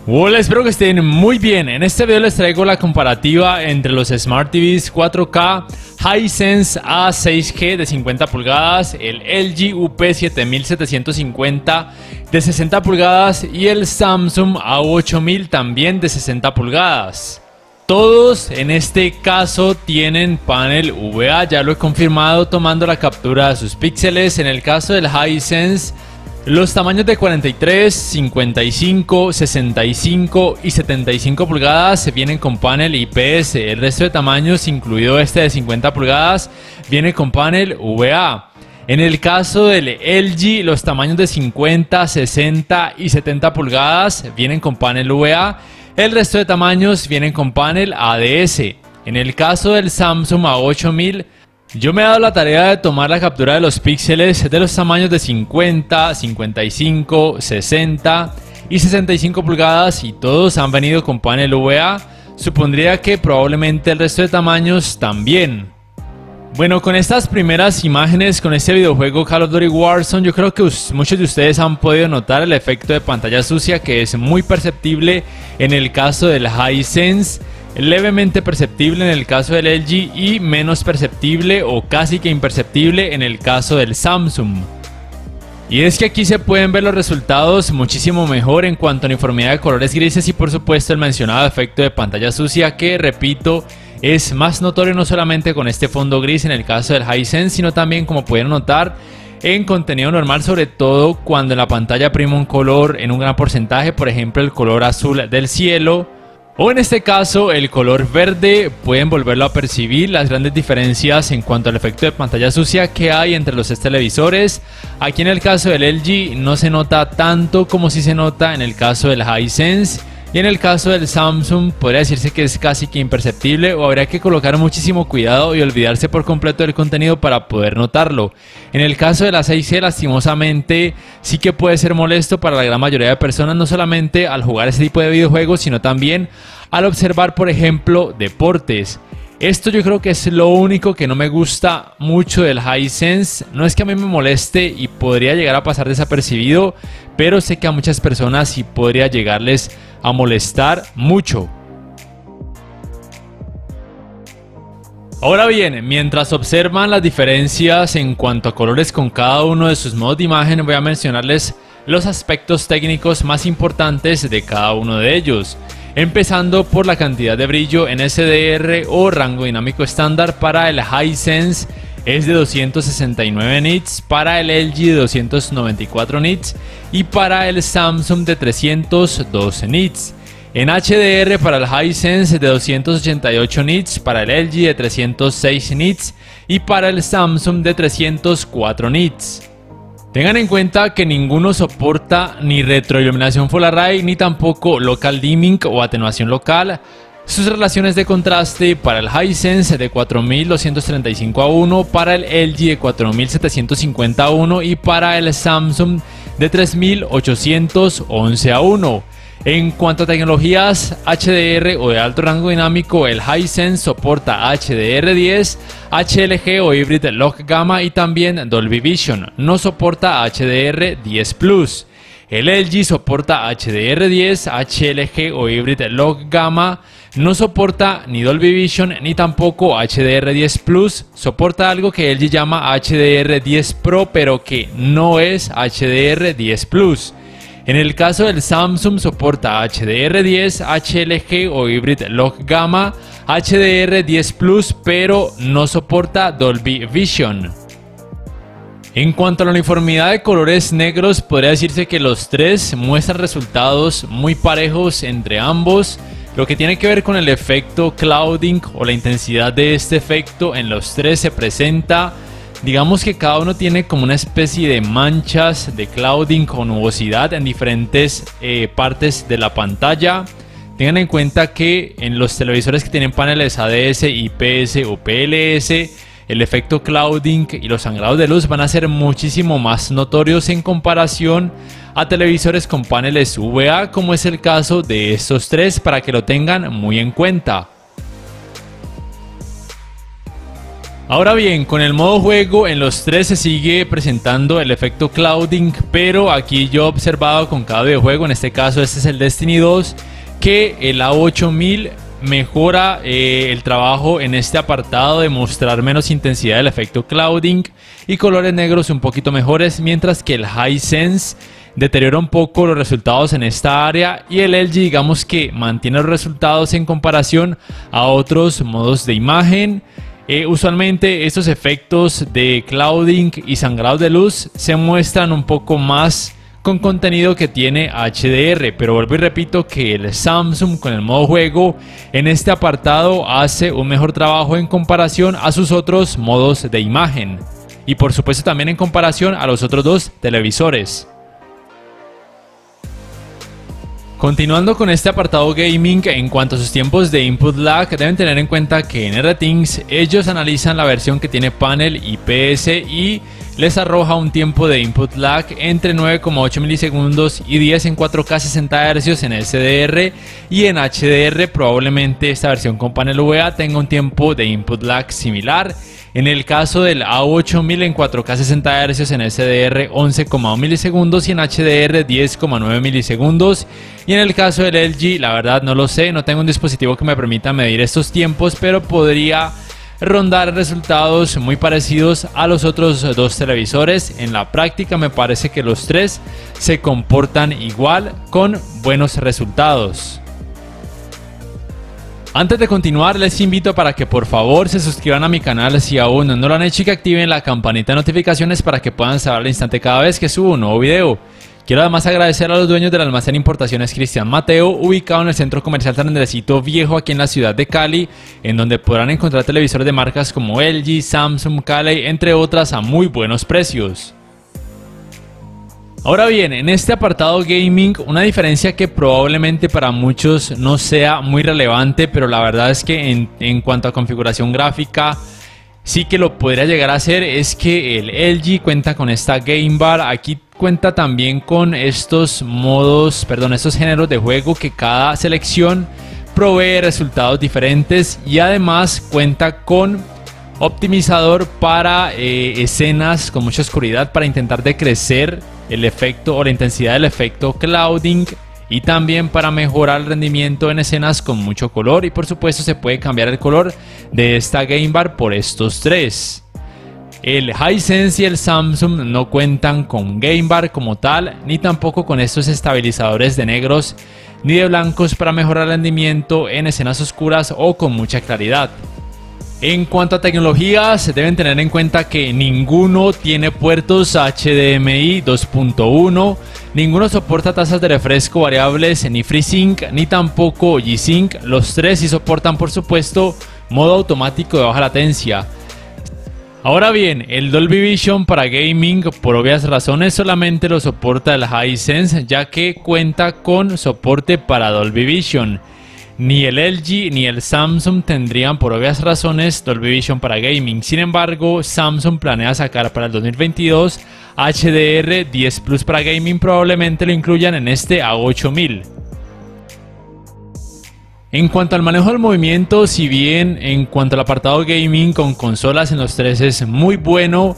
Hola, espero que estén muy bien. En este video les traigo la comparativa entre los Smart TVs 4K Hisense A6G de 50 pulgadas, el LG UP7750 de 60 pulgadas y el Samsung A8000 también de 60 pulgadas. Todos en este caso tienen panel VA, ya lo he confirmado tomando la captura de sus píxeles. En el caso del Hisense, los tamaños de 43, 55, 65 y 75 pulgadas vienen con panel IPS. El resto de tamaños, incluido este de 50 pulgadas, viene con panel VA. En el caso del LG, los tamaños de 50, 60 y 70 pulgadas vienen con panel VA. El resto de tamaños vienen con panel ADS. En el caso del Samsung A8000, yo me he dado la tarea de tomar la captura de los píxeles de los tamaños de 50, 55, 60 y 65 pulgadas y todos han venido con panel VA. Supondría que probablemente el resto de tamaños también. Bueno, con estas primeras imágenes, con este videojuego Call of Duty Warzone, yo creo que muchos de ustedes han podido notar el efecto de pantalla sucia, que es muy perceptible en el caso del Hisense, levemente perceptible en el caso del LG y menos perceptible o casi que imperceptible en el caso del Samsung. Y es que aquí se pueden ver los resultados muchísimo mejor en cuanto a uniformidad de colores grises y por supuesto el mencionado efecto de pantalla sucia, que repito, es más notorio no solamente con este fondo gris en el caso del Hisense, sino también, como pudieron notar, en contenido normal, sobre todo cuando la pantalla prima un color en un gran porcentaje, por ejemplo el color azul del cielo, o en este caso el color verde. Pueden volverlo a percibir las grandes diferencias en cuanto al efecto de pantalla sucia que hay entre los televisores. Aquí en el caso del LG no se nota tanto como si se nota en el caso del Hisense, y en el caso del Samsung podría decirse que es casi que imperceptible, o habría que colocar muchísimo cuidado y olvidarse por completo del contenido para poder notarlo. En el caso de la 6G, lastimosamente sí que puede ser molesto para la gran mayoría de personas, no solamente al jugar ese tipo de videojuegos, sino también al observar, por ejemplo, deportes. Esto yo creo que es lo único que no me gusta mucho del Hisense. No es que a mí me moleste y podría llegar a pasar desapercibido, pero sé que a muchas personas sí podría llegarles a molestar mucho. Ahora bien, mientras observan las diferencias en cuanto a colores con cada uno de sus modos de imagen, voy a mencionarles los aspectos técnicos más importantes de cada uno de ellos. Empezando por la cantidad de brillo en SDR o rango dinámico estándar. Para el Hisense es de 269 nits, para el LG de 294 nits y para el Samsung de 312 nits. En HDR para el Hisense de 288 nits, para el LG de 306 nits y para el Samsung de 304 nits. Tengan en cuenta que ninguno soporta ni retroiluminación Full Array ni tampoco local dimming o atenuación local. Sus relaciones de contraste para el Hisense de 4235:1, para el LG de 4750:1 y para el Samsung de 3811:1. En cuanto a tecnologías HDR o de alto rango dinámico, el Hisense soporta HDR10, HLG o Hybrid Log Gamma y también Dolby Vision. No soporta HDR10 Plus. El LG soporta HDR10, HLG o Hybrid Log Gamma. No soporta ni Dolby Vision ni tampoco HDR10 Plus. Soporta algo que LG llama HDR10 Pro, pero que no es HDR10 Plus. En el caso del Samsung soporta HDR10, HLG o Hybrid Log Gamma, HDR10 Plus, pero no soporta Dolby Vision. En cuanto a la uniformidad de colores negros, podría decirse que los tres muestran resultados muy parejos entre ambos. Lo que tiene que ver con el efecto clouding o la intensidad de este efecto en los tres se presenta. Digamos que cada uno tiene como una especie de manchas de clouding o nubosidad en diferentes partes de la pantalla. Tengan en cuenta que en los televisores que tienen paneles ADS, IPS o PLS, el efecto clouding y los sangrados de luz van a ser muchísimo más notorios en comparación a televisores con paneles VA, como es el caso de estos tres, para que lo tengan muy en cuenta. Ahora bien, con el modo juego en los tres se sigue presentando el efecto clouding, pero aquí yo he observado con cada videojuego, en este caso este es el Destiny 2, que el A8000 mejora el trabajo en este apartado de mostrar menos intensidad del efecto clouding y colores negros un poquito mejores, mientras que el Hisense deteriora un poco los resultados en esta área y el LG digamos que mantiene los resultados en comparación a otros modos de imagen. Usualmente estos efectos de clouding y sangrados de luz se muestran un poco más con contenido que tiene HDR, pero vuelvo y repito que el Samsung con el modo juego en este apartado hace un mejor trabajo en comparación a sus otros modos de imagen y por supuesto también en comparación a los otros dos televisores. Continuando con este apartado gaming, en cuanto a sus tiempos de input lag, deben tener en cuenta que en RTings ellos analizan la versión que tiene panel IPS y les arroja un tiempo de input lag entre 9,8 milisegundos y 10 en 4K 60 Hz en SDR, y en HDR probablemente esta versión con panel VA tenga un tiempo de input lag similar. En el caso del A8000 en 4K 60 Hz en SDR 11,1 milisegundos y en HDR 10,9 milisegundos. Y en el caso del LG, la verdad no lo sé, no tengo un dispositivo que me permita medir estos tiempos, pero podría rondar resultados muy parecidos a los otros dos televisores. En la práctica me parece que los tres se comportan igual con buenos resultados. Antes de continuar, les invito para que por favor se suscriban a mi canal si aún no lo han hecho y que activen la campanita de notificaciones para que puedan saber al instante cada vez que subo un nuevo video. Quiero además agradecer a los dueños del almacén Importaciones Cristian Mateo, ubicado en el centro comercial San Andresito Viejo aquí en la ciudad de Cali, en donde podrán encontrar televisores de marcas como LG, Samsung, Caley, entre otras a muy buenos precios. Ahora bien, en este apartado gaming, una diferencia que probablemente para muchos no sea muy relevante, pero la verdad es que en cuanto a configuración gráfica sí que lo podría llegar a hacer, es que el LG cuenta con esta Game Bar. Aquí cuenta también con estos estos géneros de juego que cada selección provee resultados diferentes, y además cuenta con optimizador para escenas con mucha oscuridad para intentar decrecer el efecto o la intensidad del efecto clouding, y también para mejorar el rendimiento en escenas con mucho color, y por supuesto se puede cambiar el color de esta Game Bar por estos tres. El Hisense y el Samsung no cuentan con Game Bar como tal, ni tampoco con estos estabilizadores de negros ni de blancos para mejorar el rendimiento en escenas oscuras o con mucha claridad. En cuanto a tecnologías, deben tener en cuenta que ninguno tiene puertos HDMI 2.1, ninguno soporta tasas de refresco variables ni FreeSync, ni tampoco G-Sync. Los tres sí soportan, por supuesto, modo automático de baja latencia. Ahora bien, el Dolby Vision para gaming, por obvias razones, solamente lo soporta el Hisense, ya que cuenta con soporte para Dolby Vision. Ni el LG ni el Samsung tendrían por obvias razones Dolby Vision para gaming. Sin embargo, Samsung planea sacar para el 2022 HDR 10 Plus para gaming, probablemente lo incluyan en este A8000. En cuanto al manejo del movimiento, si bien en cuanto al apartado gaming con consolas en los tres es muy bueno,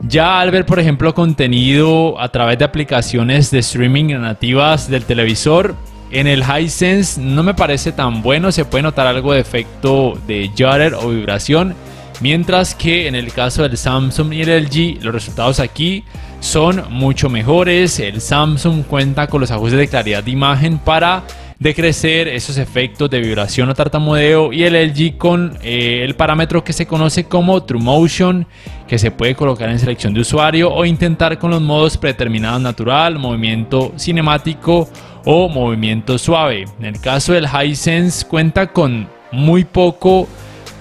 ya al ver por ejemplo contenido a través de aplicaciones de streaming nativas del televisor, en el Hisense no me parece tan bueno. Se puede notar algo de efecto de judder o vibración, mientras que en el caso del Samsung y el LG los resultados aquí son mucho mejores. El Samsung cuenta con los ajustes de claridad de imagen para decrecer esos efectos de vibración o tartamudeo, y el LG con el parámetro que se conoce como TrueMotion, que se puede colocar en selección de usuario o intentar con los modos predeterminados: natural, movimiento cinemático o movimiento suave. En el caso del Hisense cuenta con muy poco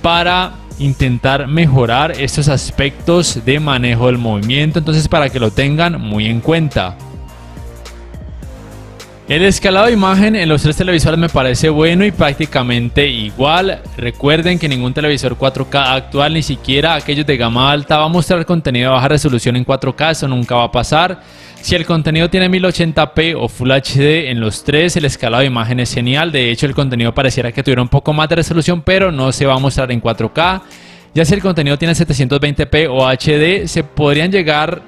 para intentar mejorar estos aspectos de manejo del movimiento, entonces para que lo tengan muy en cuenta. El escalado de imagen en los tres televisores me parece bueno y prácticamente igual. Recuerden que ningún televisor 4K actual, ni siquiera aquellos de gama alta, va a mostrar contenido de baja resolución en 4K, eso nunca va a pasar. Si el contenido tiene 1080p o Full HD en los tres, el escalado de imagen es genial. De hecho, el contenido pareciera que tuviera un poco más de resolución, pero no se va a mostrar en 4K. Ya si el contenido tiene 720p o HD, se podrían llegar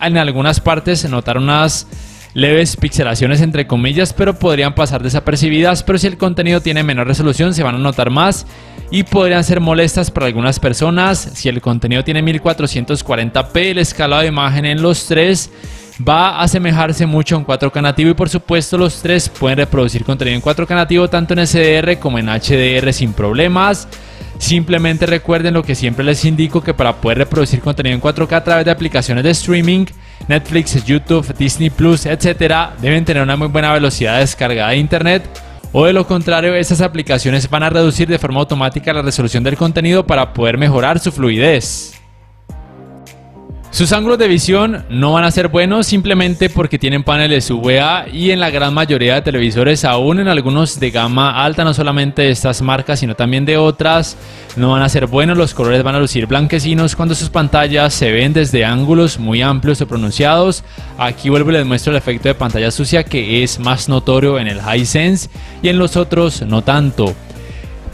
en algunas partes a notar unas leves pixelaciones entre comillas, pero podrían pasar desapercibidas. Pero si el contenido tiene menor resolución, se van a notar más y podrían ser molestas para algunas personas. Si el contenido tiene 1440p, el escalado de imagen en los tres va a asemejarse mucho a un 4K nativo, y por supuesto los tres pueden reproducir contenido en 4K nativo tanto en SDR como en HDR sin problemas. Simplemente recuerden lo que siempre les indico, que para poder reproducir contenido en 4K a través de aplicaciones de streaming, Netflix, YouTube, Disney Plus, etc., deben tener una muy buena velocidad de descarga de internet, o de lo contrario estas aplicaciones van a reducir de forma automática la resolución del contenido para poder mejorar su fluidez. Sus ángulos de visión no van a ser buenos simplemente porque tienen paneles VA, y en la gran mayoría de televisores, aún en algunos de gama alta, no solamente de estas marcas sino también de otras, no van a ser buenos. Los colores van a lucir blanquecinos cuando sus pantallas se ven desde ángulos muy amplios o pronunciados. Aquí vuelvo y les muestro el efecto de pantalla sucia, que es más notorio en el Hisense y en los otros no tanto.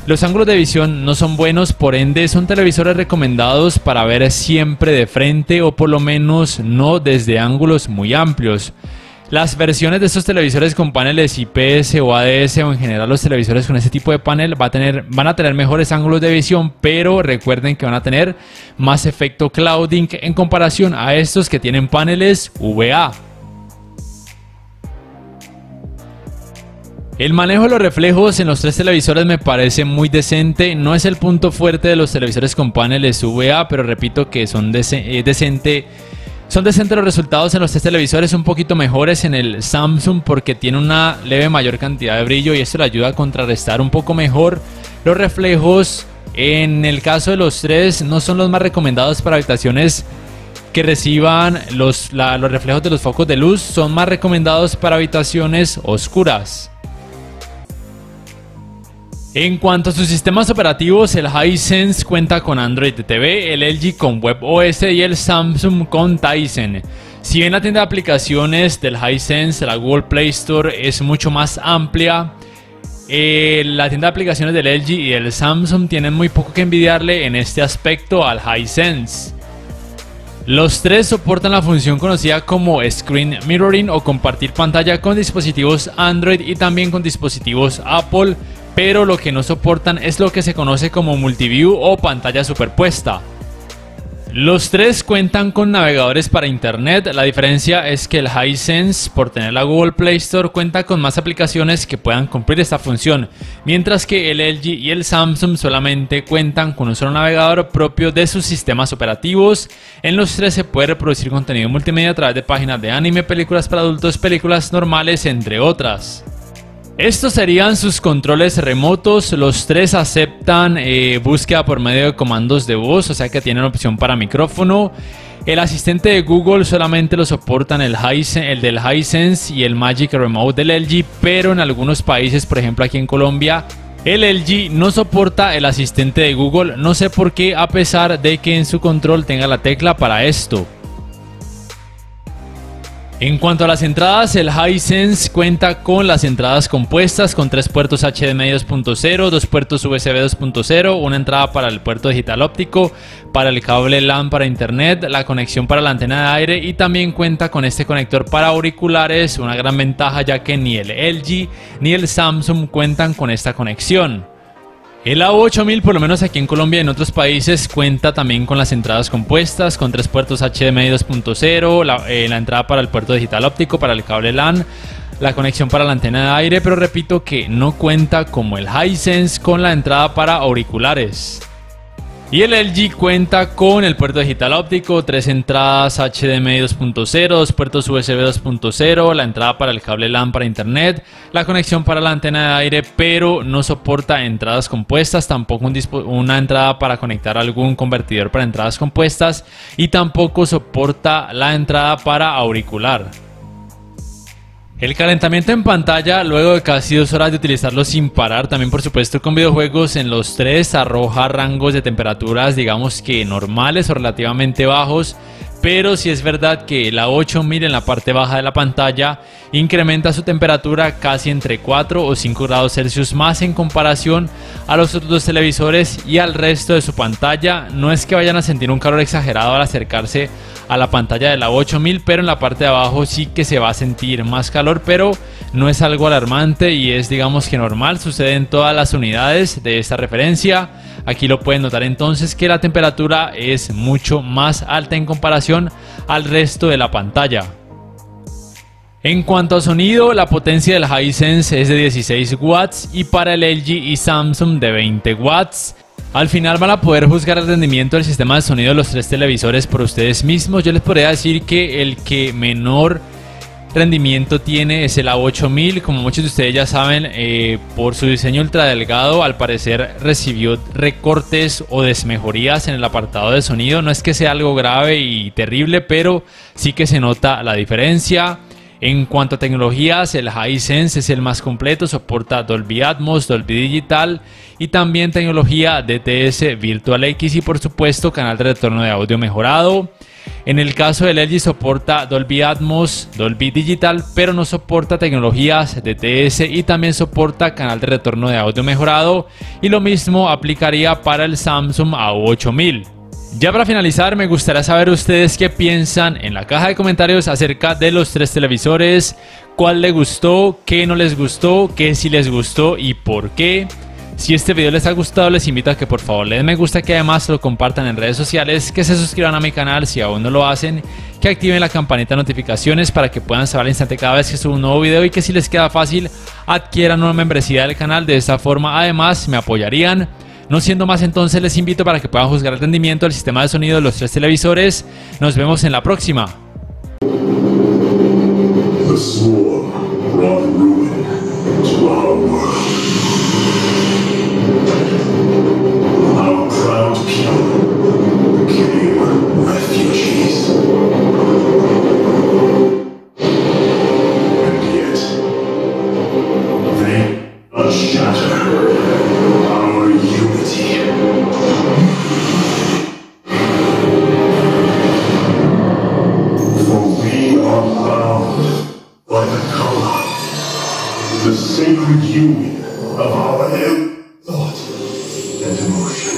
Los ángulos de visión no son buenos, por ende son televisores recomendados para ver siempre de frente, o por lo menos no desde ángulos muy amplios. Las versiones de estos televisores con paneles IPS o ADS, o en general los televisores con este tipo de panel, van a tener mejores ángulos de visión, pero recuerden que van a tener más efecto clouding en comparación a estos que tienen paneles VA. El manejo de los reflejos en los tres televisores me parece muy decente. No es el punto fuerte de los televisores con paneles VA, pero repito que son decentes los resultados en los tres televisores. Un poquito mejores en el Samsung porque tiene una leve mayor cantidad de brillo, y esto le ayuda a contrarrestar un poco mejor los reflejos. En el caso de los tres, no son los más recomendados para habitaciones que reciban los reflejos de los focos de luz. Son más recomendados para habitaciones oscuras. En cuanto a sus sistemas operativos, el Hisense cuenta con Android TV, el LG con WebOS y el Samsung con Tizen. Si bien la tienda de aplicaciones del Hisense, la Google Play Store, es mucho más amplia, la tienda de aplicaciones del LG y del Samsung tienen muy poco que envidiarle en este aspecto al Hisense. Los tres soportan la función conocida como Screen Mirroring, o compartir pantalla con dispositivos Android y también con dispositivos Apple, pero lo que no soportan es lo que se conoce como Multiview o pantalla superpuesta. Los tres cuentan con navegadores para internet. La diferencia es que el Hisense, por tener la Google Play Store, cuenta con más aplicaciones que puedan cumplir esta función, mientras que el LG y el Samsung solamente cuentan con un solo navegador propio de sus sistemas operativos. En los tres se puede reproducir contenido multimedia a través de páginas de anime, películas para adultos, películas normales, entre otras. Estos serían sus controles remotos. Los tres aceptan búsqueda por medio de comandos de voz, o sea que tienen opción para micrófono. El asistente de Google solamente lo soportan el del Hisense y el Magic Remote del LG, pero en algunos países, por ejemplo aquí en Colombia, el LG no soporta el asistente de Google. No sé por qué, a pesar de que en su control tenga la tecla para esto. En cuanto a las entradas, el Hisense cuenta con las entradas compuestas con 3 puertos HDMI 2.0, 2 puertos USB 2.0, una entrada para el puerto digital óptico, para el cable LAN para internet, la conexión para la antena de aire, y también cuenta con este conector para auriculares, una gran ventaja ya que ni el LG ni el Samsung cuentan con esta conexión. El A8000, por lo menos aquí en Colombia y en otros países, cuenta también con las entradas compuestas con 3 puertos HDMI 2.0, la entrada para el puerto digital óptico, para el cable LAN, la conexión para la antena de aire, pero repito que no cuenta como el Hisense con la entrada para auriculares. Y el LG cuenta con el puerto digital óptico, 3 entradas HDMI 2.0, 2 puertos USB 2.0, la entrada para el cable LAN para internet, la conexión para la antena de aire, pero no soporta entradas compuestas, tampoco una entrada para conectar algún convertidor para entradas compuestas, y tampoco soporta la entrada para auricular. El calentamiento en pantalla, luego de casi 2 horas de utilizarlo sin parar, también por supuesto con videojuegos, en los tres arroja rangos de temperaturas digamos que normales o relativamente bajos, pero sí es verdad que la 8000 en la parte baja de la pantalla incrementa su temperatura casi entre 4 o 5 grados Celsius más en comparación a los otros dos televisores y al resto de su pantalla. No es que vayan a sentir un calor exagerado al acercarse a la pantalla de la 8000, pero en la parte de abajo sí que se va a sentir más calor, pero no es algo alarmante y es, digamos que normal, sucede en todas las unidades de esta referencia. Aquí lo pueden notar entonces que la temperatura es mucho más alta en comparación al resto de la pantalla. En cuanto a sonido, la potencia del Hisense es de 16 watts y para el LG y Samsung de 20 watts. Al final van a poder juzgar el rendimiento del sistema de sonido de los tres televisores por ustedes mismos. Yo les podría decir que el que menor rendimiento tiene es el A8000. Como muchos de ustedes ya saben, por su diseño ultra delgado, al parecer recibió recortes o desmejorías en el apartado de sonido. No es que sea algo grave y terrible, pero sí que se nota la diferencia. En cuanto a tecnologías, el Hisense es el más completo, soporta Dolby Atmos, Dolby Digital y también tecnología DTS Virtual X y por supuesto canal de retorno de audio mejorado. En el caso del LG soporta Dolby Atmos, Dolby Digital, pero no soporta tecnologías DTS y también soporta canal de retorno de audio mejorado, y lo mismo aplicaría para el Samsung A8000. Ya para finalizar, me gustaría saber ustedes qué piensan en la caja de comentarios acerca de los tres televisores, cuál les gustó, qué no les gustó, qué sí les gustó y por qué. Si este video les ha gustado, les invito a que por favor le den me gusta, que además lo compartan en redes sociales, que se suscriban a mi canal si aún no lo hacen, que activen la campanita de notificaciones para que puedan saber al instante cada vez que subo un nuevo video, y que si les queda fácil adquieran una membresía del canal. De esta forma además me apoyarían. No siendo más, entonces les invito para que puedan juzgar el rendimiento del sistema de sonido de los tres televisores. Nos vemos en la próxima. The swarm brought ruin to our world. Our proud people became refugees. And yet, they shatter our unity. For we are bound by the color, the sacred union of our thought and emotion.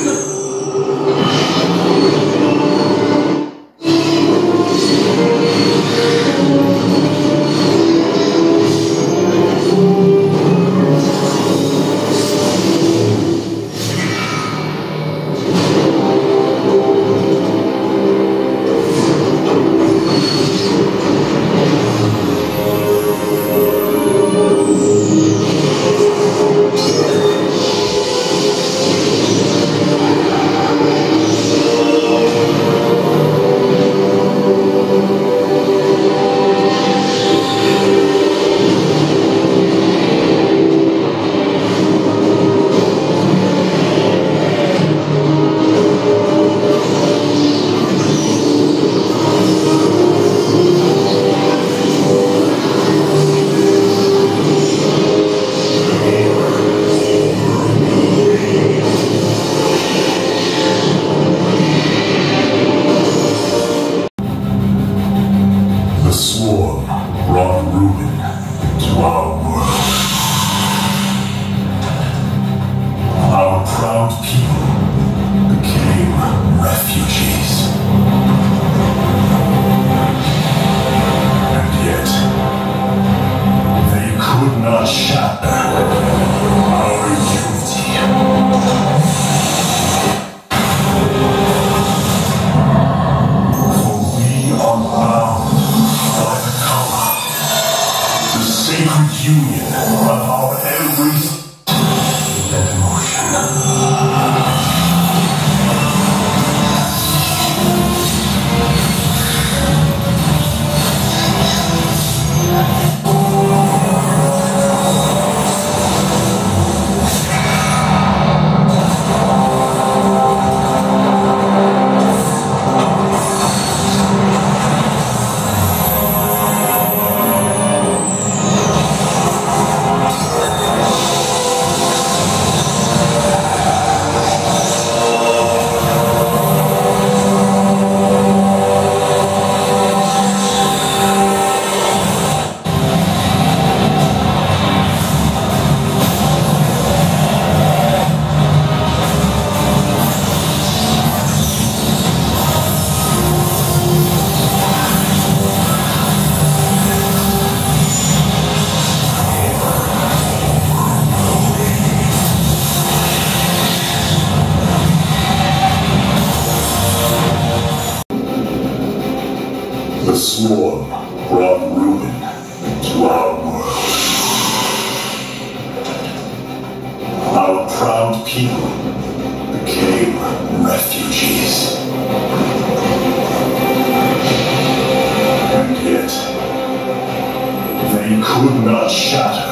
proud people became refugees. And yet, they could not shatter